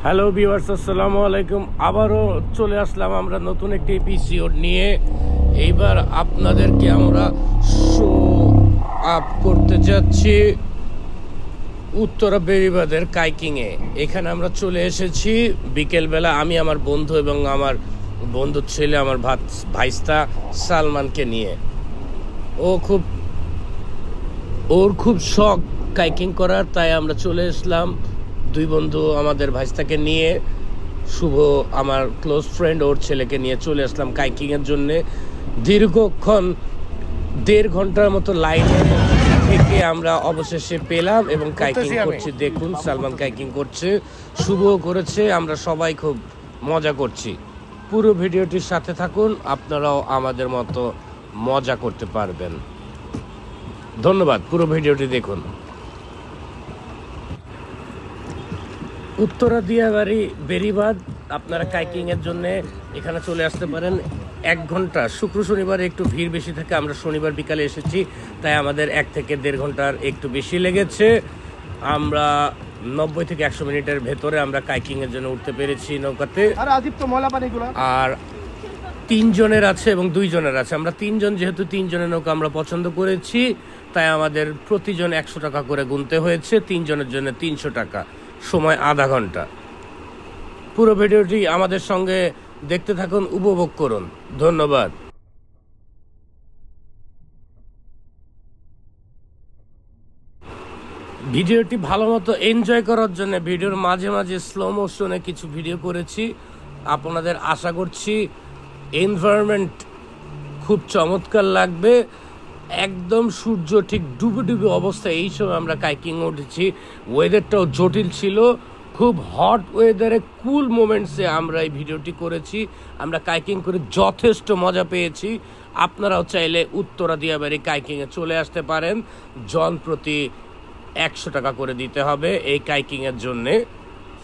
Hello viewers, আসসালামু আলাইকুম। আবারও চলে আসলাম আমরা নতুন একটি এপিসোড নিয়ে। এইবার আপনাদেরকে আমরা শো আপ করতে যাচ্ছি উত্তরা বেড়িবাঁধের কাইকিংয়ে। এখানে আমরা চলে এসেছি বিকেলবেলা, আমি আমার বন্ধু এবং আমার বন্ধুর ছেলে, আমার ভাইস্তা সালমানকে নিয়ে। ওর খুব শখ কাইকিং করার, তাই আমরা চলে আসলাম দুই বন্ধু আমাদের ভাইস্তাকে নিয়ে, শুভ আমার ক্লোজ ফ্রেন্ড, ওর ছেলেকে নিয়ে চলে আসলাম কাইকিংয়ের জন্যে। দীর্ঘক্ষণ 1.5 ঘন্টার মতো লাইনে থেকে আমরা অবশেষে পেলাম এবং কাইকিং করছি। দেখুন, সালমান কাইকিং করছে, শুভ করেছে, আমরা সবাই খুব মজা করছি। পুরো ভিডিওটির সাথে থাকুন, আপনারাও আমাদের মতো মজা করতে পারবেন। ধন্যবাদ, পুরো ভিডিওটি দেখুন। উত্তরা দিয়াবাড়ি বেড়িবাঁধ, আপনারা কাইকিংয়ের জন্য এখানে চলে আসতে পারেন। 1 ঘন্টা, শুক্র শনিবার একটু ভিড় বেশি থাকে, আমরা শনিবার বিকালে এসেছি, তাই আমাদের 1 থেকে 1.5 ঘন্টার একটু বেশি লেগেছে। আমরা 90 থেকে 100 মিনিটের ভেতরে আমরা কাইকিংয়ের জন্য উঠতে পেরেছি নৌকাতে। আর 3 জনের আছে এবং 2 জনের আছে। আমরা 3 জন, যেহেতু 3 জনের নৌকা আমরা পছন্দ করেছি, তাই আমাদের প্রতিজন 100 টাকা করে গুনতে হয়েছে। 3 জনের জন্য 300 টাকা, সময় আধা ঘন্টা। পুরো ভিডিওটি আমাদের সঙ্গে দেখতে থাকুন, উপভোগ করুন। ধন্যবাদ। ভিডিওটি ভালো মতো এনজয় করার জন্য ভিডিওর মাঝে মাঝে স্লো মোশনে কিছু ভিডিও করেছি। আপনাদের আশা করছি এনভায়রনমেন্ট খুব চমৎকার লাগবে। একদম সূর্য ঠিক ডুবে ডুবে অবস্থা, এই সময় আমরা কাইকিং উঠেছি। ওয়েদারটাও জটিল ছিল, খুব হট ওয়েদারে কুল মোমেন্টসে আমরা এই ভিডিওটি করেছি। আমরা কাইকিং করে যথেষ্ট মজা পেয়েছি। আপনারাও চাইলে উত্তরা দিয়াবাড়ি কাইকিংয়ে চলে আসতে পারেন। জন প্রতি 100 টাকা করে দিতে হবে এই কাইকিংয়ের জন্যে।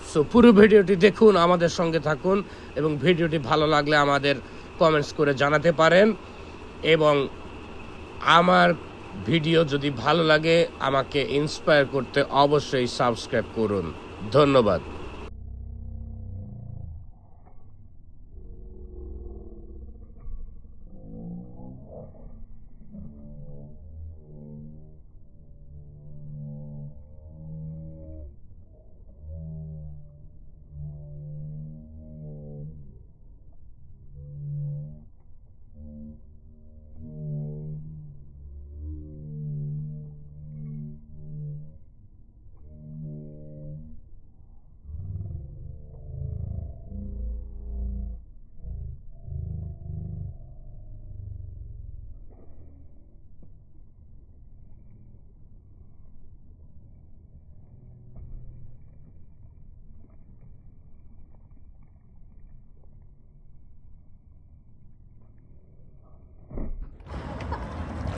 সো পুরো ভিডিওটি দেখুন, আমাদের সঙ্গে থাকুন, এবং ভিডিওটি ভালো লাগলে আমাদের কমেন্টস করে জানাতে পারেন। এবং আমার ভিডিও যদি ভালো লাগে, আমাকে ইন্সপায়ার করতে অবশ্যই সাবস্ক্রাইব করুন। ধন্যবাদ।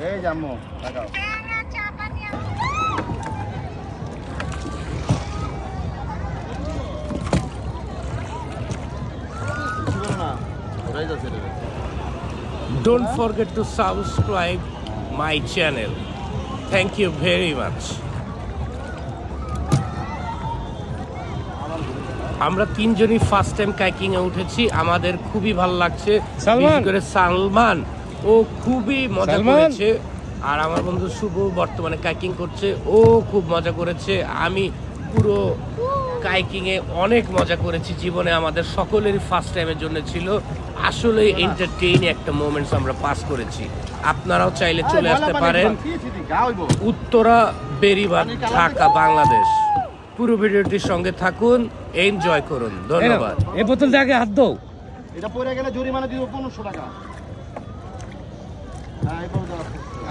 এই জামু লাগাও। Don't forget to subscribe my channel. Thank you very much. আমরা 3 জনই ফার্স্ট টাইম কাইকিং এ উঠেছি, আমাদের খুবই ভালো লাগছে। বিশেষ করে সালমান, ও খুবই মজা করেছে। আর আমার বন্ধু শুভ বর্তমানে কাইকিং করছে, ও খুব মজা করেছে। আমি পুরো কাইকিং এ অনেক মজা করেছি। জীবনে আমাদের সকলেরই ফার্স্ট টাইমের জন্য ছিল। আসলে এন্টারটেইন একটা মোমেন্টস আমরা পাস করেছি। আপনারাও চাইলে চলে আসতে পারেন উত্তরা বেড়িবাঁধ, ঢাকা, বাংলাদেশ। পুরো ভিডিওটির সঙ্গে থাকুন, এনজয় করুন। ধন্যবাদ। এই বোতল আগে হাত দাও, এটা পড়ে গেলে জরিমানা দিব 1500 টাকা। হ্যাঁ, এই পড়ে দাও।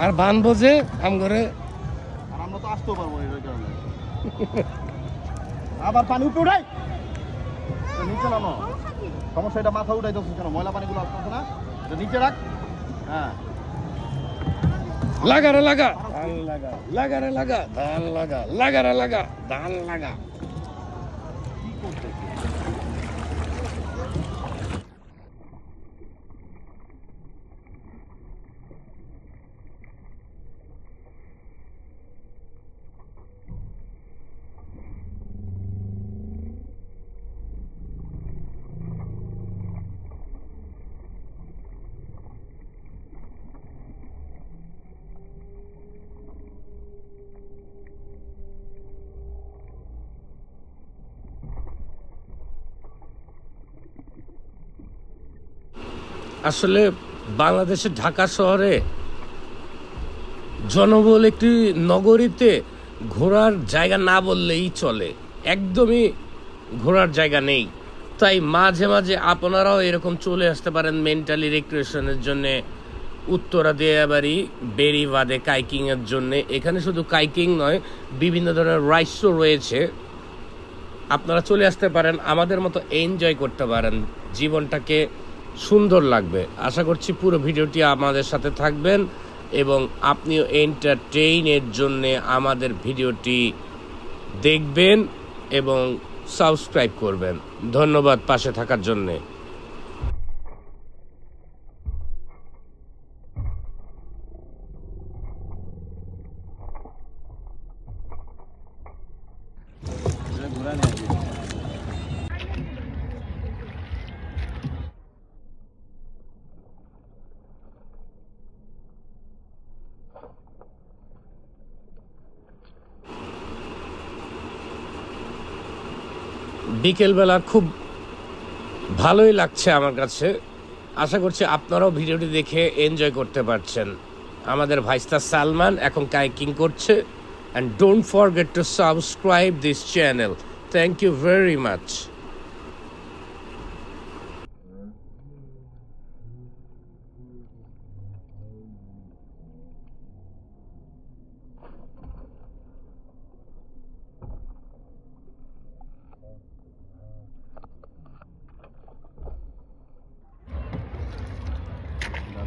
আর বানবো যে আম করে, আর আমরা তো আসতেও পারবো না এই কারণে। আবার পানি উপরে উঠাই, নিচে নামো। সমস্যা, এটা মাথা উঠাই দাও কেন? ময়লা পানিগুলো আসতেছে না, এটা নিচে রাখ। হ্যাঁ, লাগা রে লাগা, ধান লাগা, লাগা রে লাগা, ধান লাগা, লাগা রে লাগা, ধান লাগা। কি করতেছে? আসলে বাংলাদেশের ঢাকা শহরে জনবহুল একটি নগরীতে ঘোরার জায়গা না বললেই চলে, একদমই ঘোরার জায়গা নেই। তাই মাঝে মাঝে আপনারাও এরকম চলে আসতে পারেন মেন্টালি রিক্রিয়েশনের জন্যে উত্তরা দিয়াবাড়ি বেড়িবাঁধে কাইকিংয়ের জন্যে। এখানে শুধু কাইকিং নয়, বিভিন্ন ধরনের রাইডসও রয়েছে, আপনারা চলে আসতে পারেন, আমাদের মতো এনজয় করতে পারেন, জীবনটাকে সুন্দর লাগবে। আশা করছি পুরো ভিডিওটি আমাদের সাথে থাকবেন এবং আপনিও এন্টারটেইনের জন্যে আমাদের ভিডিওটি দেখবেন এবং সাবস্ক্রাইব করবেন। ধন্যবাদ পাশে থাকার জন্যে। বিকেলবেলা খুব ভালোই লাগছে আমার কাছে। আশা করছি আপনারাও ভিডিওটি দেখে এনজয় করতে পারছেন। আমাদের ভাইস্তা সালমান এখন কাইকিং করছে। And don't forget to subscribe this channel. Thank you very much.